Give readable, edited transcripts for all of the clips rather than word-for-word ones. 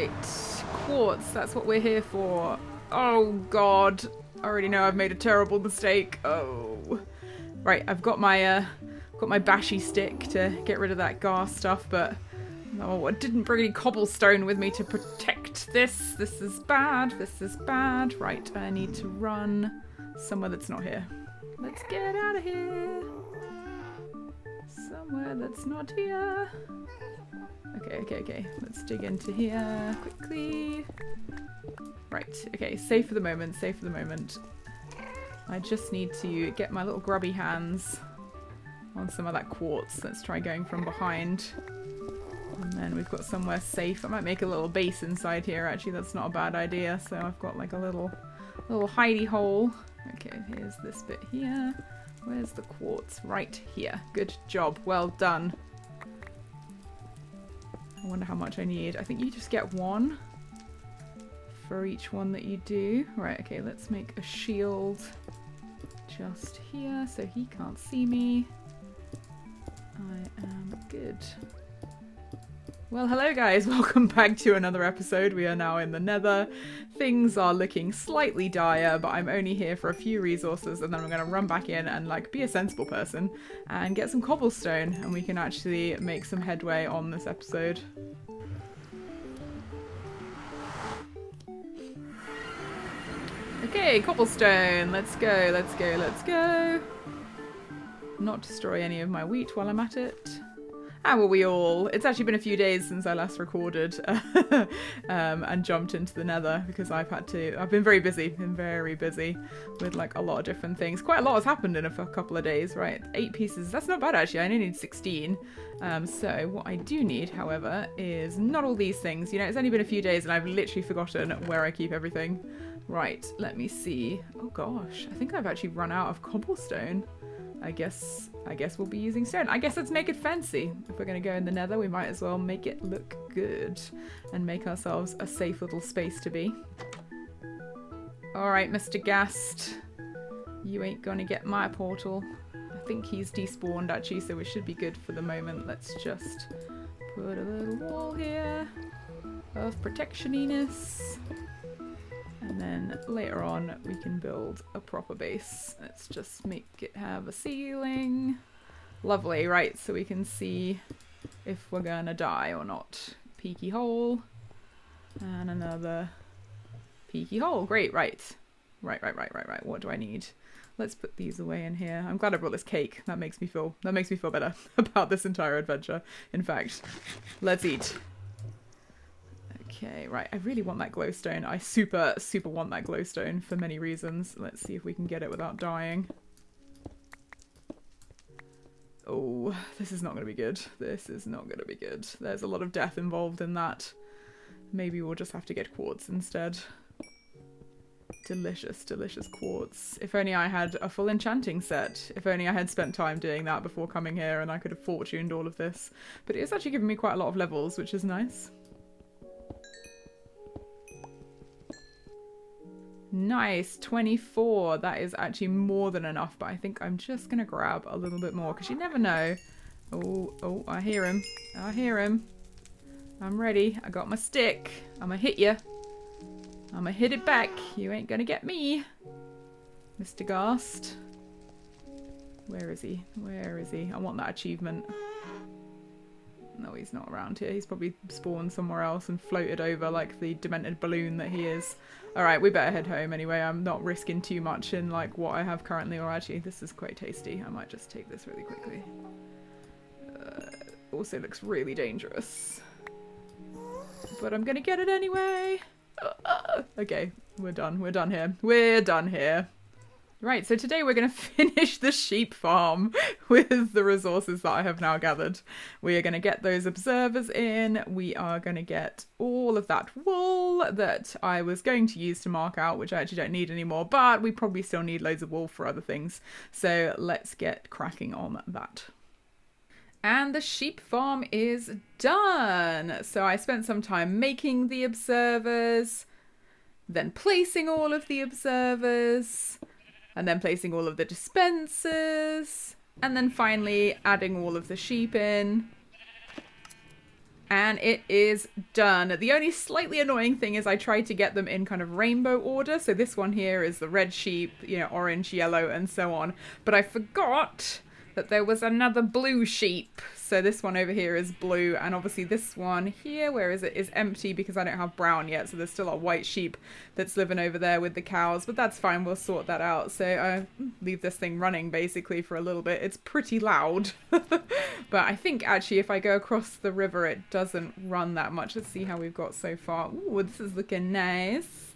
Right. Quartz, that's what we're here for. Oh god. I already know I've made a terrible mistake. Oh. Right, I've got my bashy stick to get rid of that gas stuff, but no, I didn't bring any cobblestone with me to protect this. This is bad. This is bad. Right, I need to run somewhere that's not here. Let's get out of here. Somewhere that's not here. Okay. Let's dig into here quickly. Right, okay, safe for the moment, safe for the moment. I just need to get my little grubby hands on some of that quartz. Let's try going from behind. And then we've got somewhere safe. I might make a little base inside here, actually. That's not a bad idea. So I've got like a little hidey hole. Okay, here's this bit here. Where's the quartz? Right here. Good job. Well done. I wonder how much I need. I think you just get one for each one that you do. Right, okay, let's make a shield just here so he can't see me. I am good. Well, hello guys, welcome back to another episode. We are now in the Nether. Things are looking slightly dire, but I'm only here for a few resources, and then I'm going to run back in and like be a sensible person and get some cobblestone, and we can actually make some headway on this episode. Okay, cobblestone. Let's go, let's go, let's go. Not destroy any of my wheat while I'm at it. How are we all? It's actually been a few days since I last recorded and jumped into the Nether because I've been very busy, with like a lot of different things. Quite a lot has happened in a couple of days, right? 8 pieces, that's not bad actually, I only need 16. So what I do need, however, is not all these things. You know, it's only been a few days and I've literally forgotten where I keep everything. Right, let me see. Oh gosh, I think I've actually run out of cobblestone. I guess we'll be using stone. I guess let's make it fancy. If we're going to go in the Nether, we might as well make it look good and make ourselves a safe little space to be. Alright, Mr. Ghast. You ain't going to get my portal. I think he's despawned actually, so we should be good for the moment. Let's just put a little wall here of protection-iness. And then later on we can build a proper base. Let's just make it have a ceiling. Lovely, right, so we can see if we're gonna die or not. Peaky hole. And another peaky hole. Great, right. Right. What do I need? Let's put these away in here. I'm glad I brought this cake. That makes me feel better about this entire adventure. In fact, let's eat. Okay, right, I really want that glowstone. I super want that glowstone for many reasons. Let's see if we can get it without dying. Oh, this is not going to be good. This is not going to be good. There's a lot of death involved in that. Maybe we'll just have to get quartz instead. Delicious, delicious quartz. If only I had a full enchanting set. If only I had spent time doing that before coming here and I could have fortuned all of this. But it's actually given me quite a lot of levels, which is nice. Nice, 24. That is actually more than enough, but I think I'm just going to grab a little bit more because you never know. Oh, I hear him. I hear him. I'm ready. I got my stick. I'm going to hit you. I'm going to hit it back. You ain't going to get me, Mr. Ghast. Where is he? Where is he? I want that achievement. No, he's not around here. He's probably spawned somewhere else and floated over like the demented balloon that he is. Alright, we better head home anyway. I'm not risking too much in like what I have currently. Or actually, this is quite tasty. I might just take this really quickly. Also looks really dangerous. But I'm gonna get it anyway. Okay, we're done. We're done here. We're done here. Right, so today we're going to finish the sheep farm with the resources that I have now gathered. We are going to get those observers in. We are going to get all of that wool that I was going to use to mark out, which I actually don't need anymore, but we probably still need loads of wool for other things. So let's get cracking on that. And the sheep farm is done. So I spent some time making the observers, then placing all of the observers, and then placing all of the dispensers, and then finally adding all of the sheep in. And it is done. The only slightly annoying thing is I tried to get them in kind of rainbow order. So this one here is the red sheep, you know, orange, yellow, and so on. But I forgot that there was another blue sheep. So this one over here is blue, and obviously this one here, where is it, is empty because I don't have brown yet. So there's still a white sheep that's living over there with the cows, but that's fine. We'll sort that out. So I leave this thing running basically for a little bit. It's pretty loud, but I think actually if I go across the river, it doesn't run that much. Let's see how we've got so far. Ooh, this is looking nice.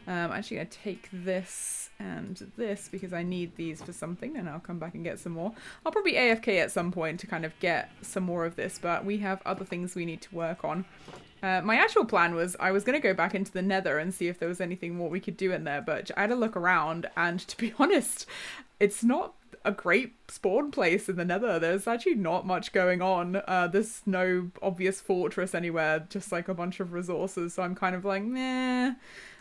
I'm actually going to take this and this because I need these for something, and I'll come back and get some more. I'll probably AFK at some point to kind of get some more of this, but we have other things we need to work on. My actual plan was I was going to go back into the Nether and see if there was anything more we could do in there, but I had a look around, and to be honest, it's not a great spawn place in the Nether. There's actually not much going on. There's no obvious fortress anywhere, just like a bunch of resources, so I'm kind of like, meh.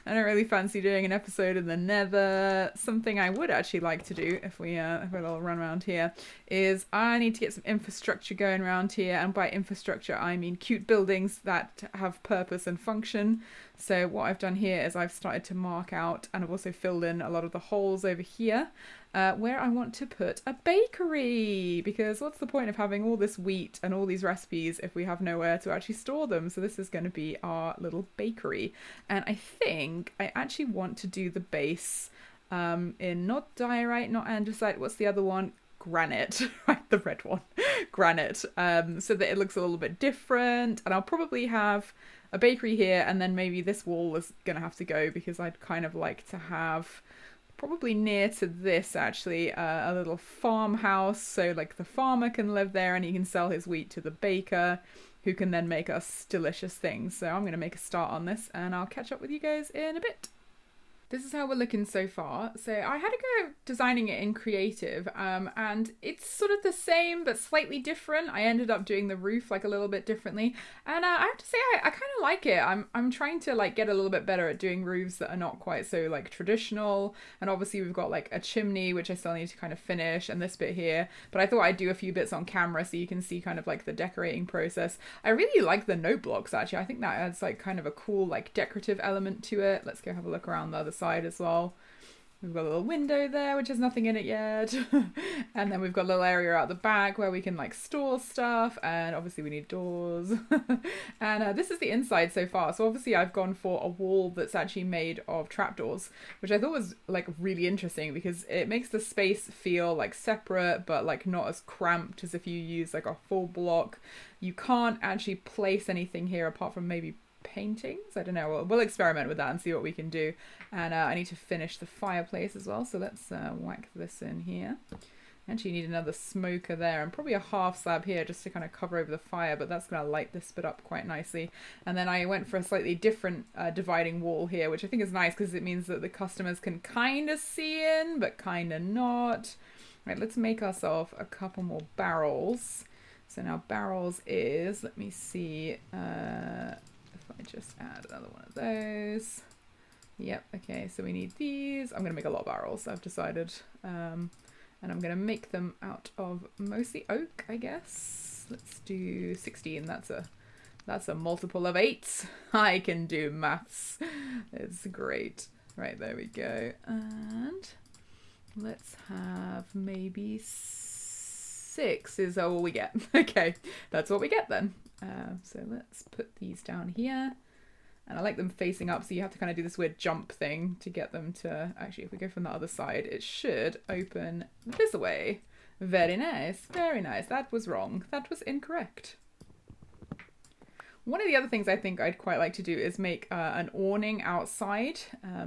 I don't really fancy doing an episode in the Nether. Something I would actually like to do if we have a little run around here is I need to get some infrastructure going around here, and by infrastructure I mean cute buildings that have purpose and function. So what I've done here is I've started to mark out, and I've also filled in a lot of the holes over here where I want to put a bakery, because what's the point of having all this wheat and all these recipes if we have nowhere to actually store them? So this is going to be our little bakery, and I think I actually want to do the base in not diorite, not andesite, what's the other one? Granite, right, the red one, granite, so that it looks a little bit different. And I'll probably have a bakery here, and then maybe this wall is gonna have to go because I'd kind of like to have, probably near to this actually, a little farmhouse, so like the farmer can live there and he can sell his wheat to the baker, who can then make us delicious things. So I'm going to make a start on this, and I'll catch up with you guys in a bit. This is how we're looking so far. So I had to go designing it in creative, and it's sort of the same but slightly different. I ended up doing the roof like a little bit differently, and I have to say I kind of like it. I'm trying to like get a little bit better at doing roofs that are not quite so like traditional. And obviously we've got like a chimney which I still need to kind of finish, and this bit here, but I thought I'd do a few bits on camera so you can see kind of like the decorating process. I really like the note blocks actually. I think that adds like kind of a cool like decorative element to it. Let's go have a look around the other side as well. We've got a little window there which has nothing in it yet, and then we've got a little area out the back where we can like store stuff, and obviously we need doors. And this is the inside so far. So obviously I've gone for a wall that's actually made of trapdoors, which I thought was like really interesting because it makes the space feel like separate but like not as cramped as if you use like a full block. You can't actually place anything here apart from maybe paintings. I don't know. We'll experiment with that and see what we can do. And I need to finish the fireplace as well, so let's whack this in here. Actually need another smoker there, and probably a half slab here just to kind of cover over the fire, but that's going to light this bit up quite nicely. And then I went for a slightly different dividing wall here, which I think is nice because it means that the customers can kind of see in but kind of not. Right, let's make ourselves a couple more barrels. So now barrels is, let me see, I just add another one of those. Yep, okay, so we need these. I'm going to make a lot of barrels, I've decided. And I'm going to make them out of mostly oak, I guess. Let's do 16. That's a multiple of 8. I can do maths. It's great. Right, there we go. And let's have maybe 6 is all we get. Okay, that's what we get then. So let's put these down here, and I like them facing up, so you have to kind of do this weird jump thing to get them to, actually if we go from the other side it should open this way. Very nice, very nice. That was wrong, that was incorrect. One of the other things I think I'd quite like to do is make an awning outside,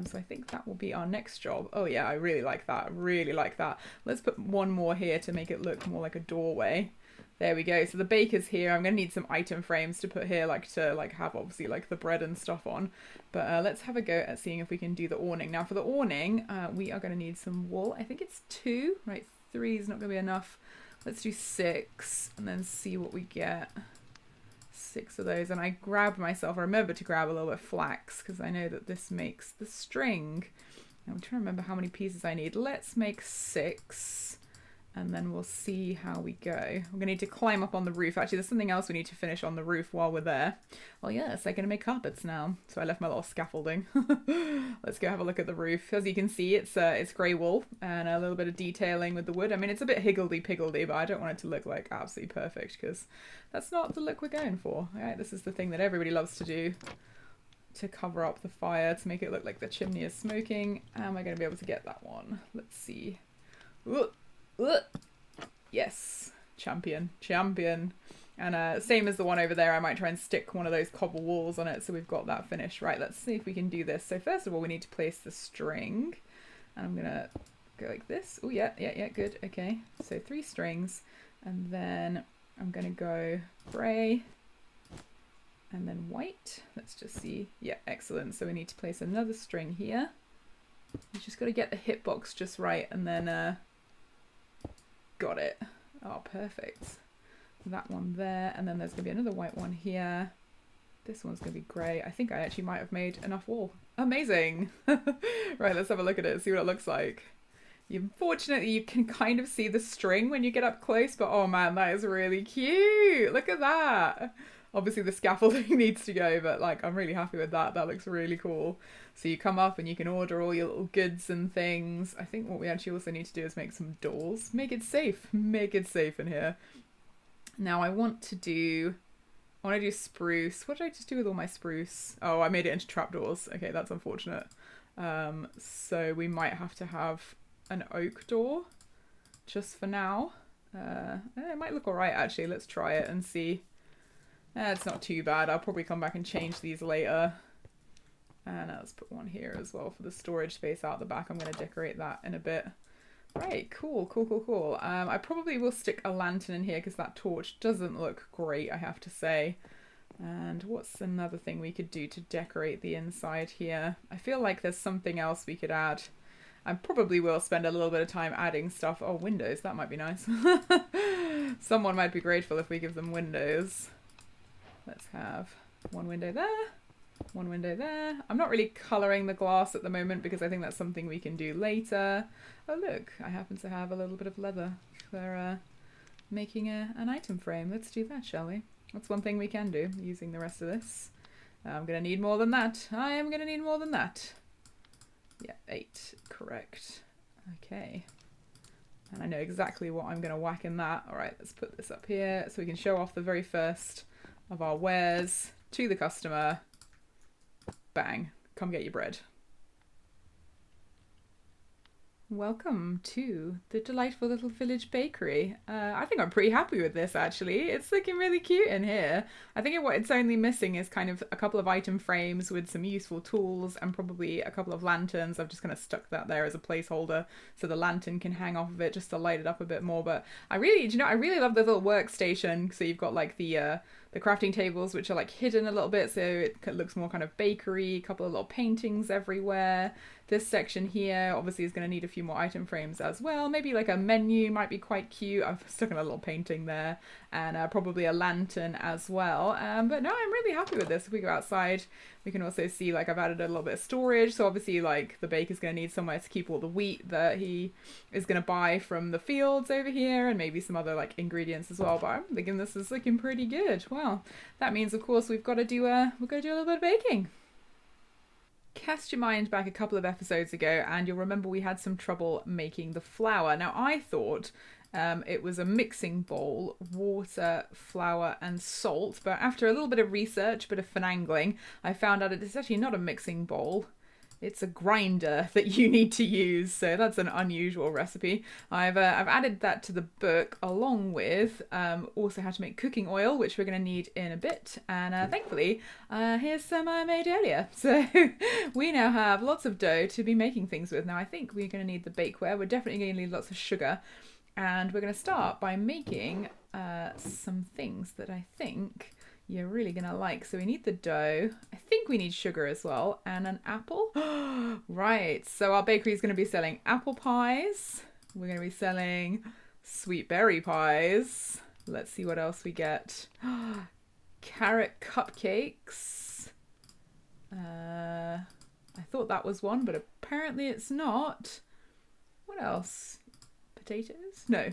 so I think that will be our next job. Oh yeah, I really like that, really like that. Let's put one more here to make it look more like a doorway. There we go. So the baker's here. I'm going to need some item frames to put here, like to like have obviously like the bread and stuff on. But let's have a go at seeing if we can do the awning. Now for the awning, we are going to need some wool. I think it's 2, right? 3 is not going to be enough. Let's do 6 and then see what we get. 6 of those. And I grabbed myself, I remember to grab a little bit of flax because I know that this makes the string. I'm trying to remember how many pieces I need. Let's make 6. and then we'll see how we go. We're gonna need to climb up on the roof. Actually, there's something else we need to finish on the roof while we're there. Well, yes, I'm gonna make carpets now. So I left my little scaffolding. Let's go have a look at the roof. As you can see, it's grey wool and a little bit of detailing with the wood. I mean, it's a bit higgledy-piggledy, but I don't want it to look like absolutely perfect because that's not the look we're going for. All right, this is the thing that everybody loves to do, to cover up the fire, to make it look like the chimney is smoking. Am I going to be able to get that one? Let's see. Ooh. Yes, champion. And same as the one over there, I might try and stick one of those cobble walls on it so we've got that finished. Right, let's see if we can do this. So first of all, we need to place the string. And I'm gonna go like this. Oh yeah, good, okay. So 3 strings, and then I'm gonna go grey, and then white. Let's just see. Yeah, excellent. So we need to place another string here. You just got to get the hitbox just right, and then got it. Oh, perfect. That one there, and then there's gonna be another white one here. This one's gonna be grey. I think I actually might have made enough wool. Amazing. Right, let's have a look at it, see what it looks like. Unfortunately, you can kind of see the string when you get up close, but oh man, that is really cute. Look at that. Obviously the scaffolding needs to go, but like I'm really happy with that. That looks really cool. So you come up and you can order all your little goods and things. I think what we actually also need to do is make some doors. Make it safe in here. Now I want to do spruce. What did I just do with all my spruce? Oh, I made it into trapdoors. Okay, that's unfortunate. So we might have to have an oak door just for now. It might look alright actually. Let's try it and see. It's not too bad. I'll probably come back and change these later. And let's put one here as well for the storage space out the back. I'm going to decorate that in a bit. Right, cool. I probably will stick a lantern in here because that torch doesn't look great, I have to say. And what's another thing we could do to decorate the inside here? I feel like there's something else we could add. I probably will spend a little bit of time adding stuff. Oh, windows, that might be nice. Someone might be grateful if we give them windows. Let's have one window there, one window there. I'm not really colouring the glass at the moment because I think that's something we can do later. Oh look, I happen to have a little bit of leather for making an item frame. Let's do that, shall we? That's one thing we can do using the rest of this. I'm going to need more than that. I am going to need more than that. Yeah, 8, correct. Okay. And I know exactly what I'm going to whack in that. All right, let's put this up here so we can show off the very first of our wares to the customer. Bang, come get your bread. Welcome to the delightful little village bakery. I think I'm pretty happy with this actually. It's looking really cute in here. I think what it's only missing is kind of a couple of item frames with some useful tools and probably a couple of lanterns. I've just kind of stuck that there as a placeholder so the lantern can hang off of it just to light it up a bit more. But I really love the little workstation. So you've got like the crafting tables which are like hidden a little bit so it looks more kind of bakery, a couple of little paintings everywhere. This section here obviously is going to need a few more item frames as well. Maybe like a menu might be quite cute. I've stuck in a little painting there and probably a lantern as well. But no, I'm really happy with this. If we go outside, we can also see like I've added a little bit of storage. So obviously like the baker's going to need somewhere to keep all the wheat that he is going to buy from the fields over here and maybe some other like ingredients as well. But I'm thinking this is looking pretty good. Well, that means of course we've got to do a little bit of baking. Cast your mind back a couple of episodes ago and you'll remember we had some trouble making the flour. Now I thought it was a mixing bowl, water, flour and salt, but after a little bit of research, a bit of finagling, I found out it's actually not a mixing bowl. It's a grinder that you need to use, so that's an unusual recipe. I've added that to the book along with also how to make cooking oil, which we're going to need in a bit. And thankfully, here's some I made earlier. So we now have lots of dough to be making things with. Now I think we're going to need the bakeware. We're definitely going to need lots of sugar. And we're going to start by making some things that I think you're really gonna like. So we need the dough. I think we need sugar as well and an apple. Right, so our bakery is going to be selling apple pies. We're going to be selling sweet berry pies. Let's see what else we get. Carrot cupcakes. I thought that was one, but apparently it's not. What else? potatoes? No.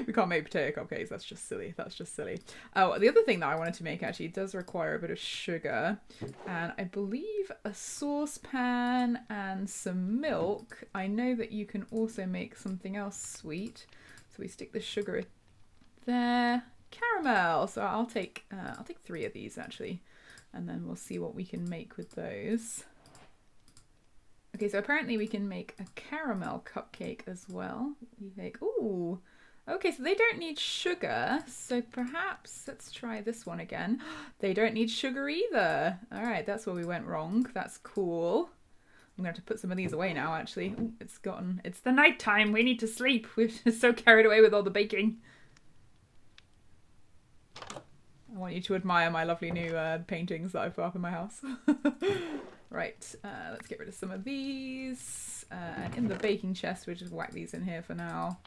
We can't make potato cupcakes. That's just silly. That's just silly. Oh, the other thing that I wanted to make actually does require a bit of sugar. And I believe a saucepan and some milk. I know that you can also make something else sweet. So we stick the sugar there. Caramel. So I'll take 3 of these actually. And then we'll see what we can make with those. Okay, so apparently we can make a caramel cupcake as well. Ooh, okay, so they don't need sugar. So perhaps, let's try this one again. They don't need sugar either. All right, that's where we went wrong. That's cool. I'm gonna have to put some of these away now, actually. Ooh, it's the night time. We need to sleep. We're just so carried away with all the baking. I want you to admire my lovely new paintings that I've put up in my house. Right, let's get rid of some of these. And in the baking chest, we'll just whack these in here for now.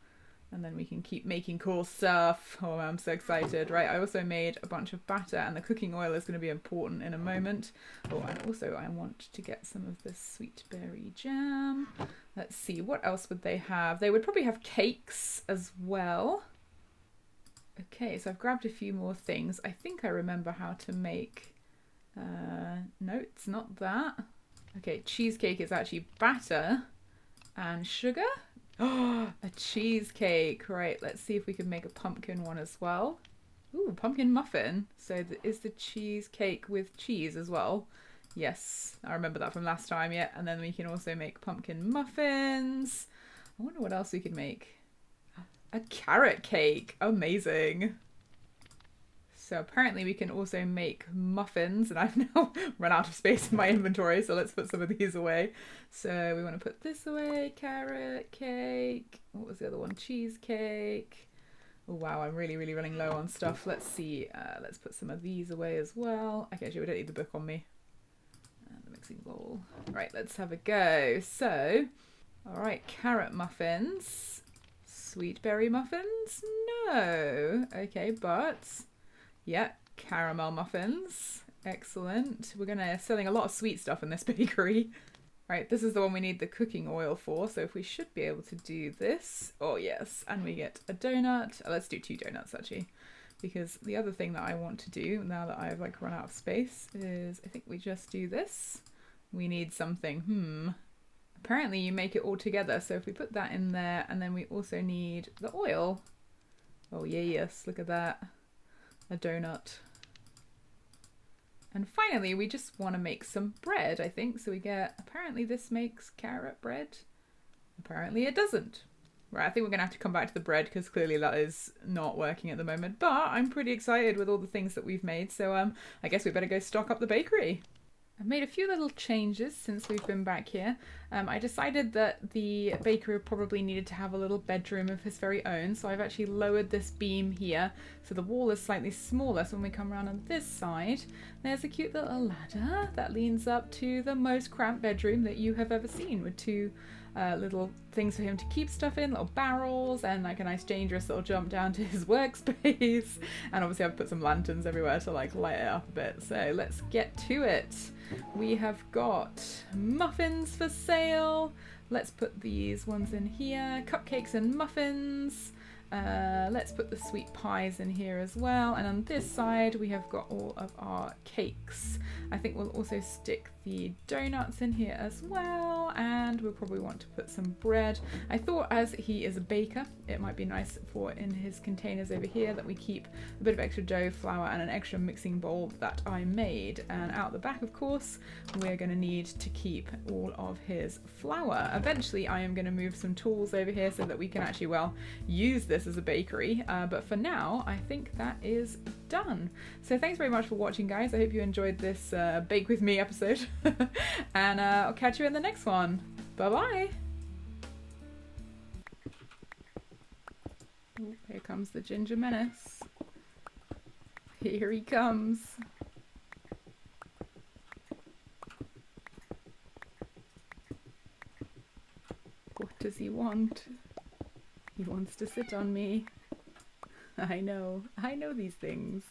And then we can keep making cool stuff. Oh, I'm so excited. Right, I also made a bunch of batter, and the cooking oil is going to be important in a moment. Oh, and also I want to get some of this sweet berry jam. Let's see, what else would they have? They would probably have cakes as well. Okay, so I've grabbed a few more things. I think I remember how to make... no, it's not that. Okay, cheesecake is actually batter and sugar. Oh, a cheesecake. Right, let's see if we can make a pumpkin one as well. Ooh, pumpkin muffin. So is the cheesecake with cheese as well? Yes, I remember that from last time, yeah. And then we can also make pumpkin muffins. I wonder what else we could make. A carrot cake. Amazing. So apparently we can also make muffins, and I've now run out of space in my inventory, so let's put some of these away. So we want to put this away, carrot cake. What was the other one? Cheesecake. Oh wow, I'm really running low on stuff. Let's see, let's put some of these away as well. Okay, actually we don't need the book on me. And the mixing bowl. Right, let's have a go. So, all right, carrot muffins. Sweet berry muffins? No. Okay, but... yeah, caramel muffins. Excellent. We're selling a lot of sweet stuff in this bakery. Right, this is the one we need the cooking oil for, so if we should be able to do this. Oh yes, and we get a donut. Oh, let's do 2 donuts actually, because the other thing that I want to do now that I've run out of space is I think we just do this. We need something. Apparently you make it all together, so if we put that in there, and then we also need the oil. Oh yeah, yes, look at that. A donut. And finally, we just want to make some bread, I think. So we get, apparently this makes carrot bread. Apparently it doesn't. Right, I think we're going to have to come back to the bread because clearly that is not working at the moment. But I'm pretty excited with all the things that we've made. So I guess we better go stock up the bakery. I've made a few little changes since we've been back here. I decided that the bakery probably needed to have a little bedroom of his very own, so I've actually lowered this beam here so the wall is slightly smaller. So when we come around on this side, there's a cute little ladder that leans up to the most cramped bedroom that you have ever seen, with 2 little things for him to keep stuff in, little barrels, and like a nice dangerous little jump down to his workspace. And obviously I've put some lanterns everywhere to light it up a bit. So let's get to it. We have got muffins for sale. Let's put these ones in here. Cupcakes and muffins. Let's put the sweet pies in here as well. And on this side, we have got all of our cakes. I think we'll also stick the donuts in here as well. And we'll probably want to put some bread. I thought as he is a baker, it might be nice for in his containers over here that we keep a bit of extra dough, flour, and an extra mixing bowl that I made. And out the back, of course, we're going to need to keep all of his flour. Eventually, I am going to move some tools over here so that we can actually, well, use this as a bakery, but for now I think that is done. So thanks very much for watching, guys. I hope you enjoyed this bake with me episode and I'll catch you in the next one. Bye bye. Oh, here comes the Ginger Menace. Here he comes. What does he want? He wants to sit on me. I know these things.